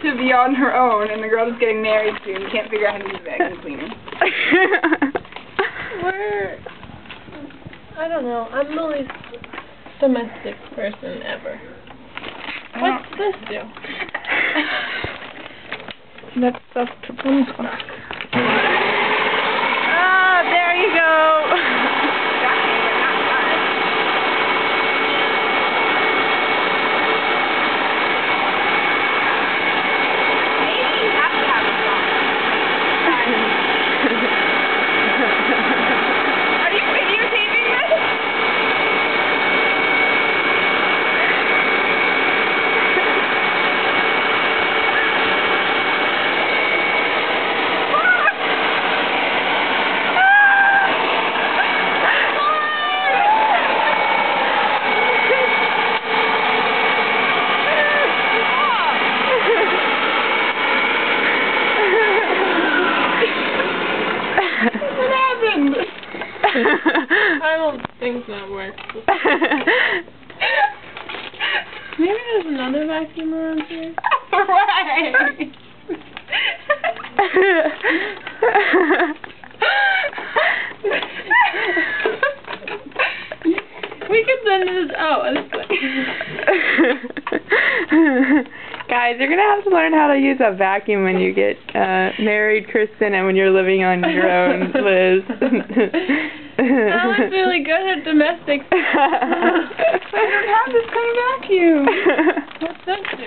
to be on her own, and the girl is getting married soon. You can't figure out how to use a vacuum cleaner. I don't know. I'm the least domestic person ever. What's this do? That's stuff to boombox. Ah, there you go. Are you videotaping this? What happened? I don't think that works. Maybe there's another vacuum around here. Right. We could send this out. Guys, you're gonna have to learn how to use a vacuum when you get married, Kristen, and when you're living on your own, Liz. Alan's really good at domestic. I don't have this kind of vacuum. What's that do?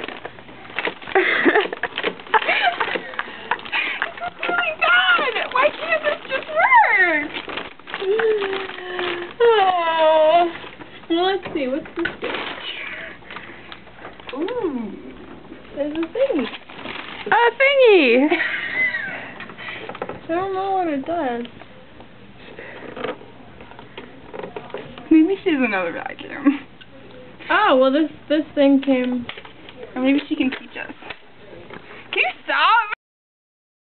Oh my god! Why can't this just work? Oh. Well, let's see. What's this do? Ooh. There's a thingy. A thingy! I don't know what it does. Maybe she has another vacuum. Oh, well, this thing came. Or maybe she can teach us. Can you stop?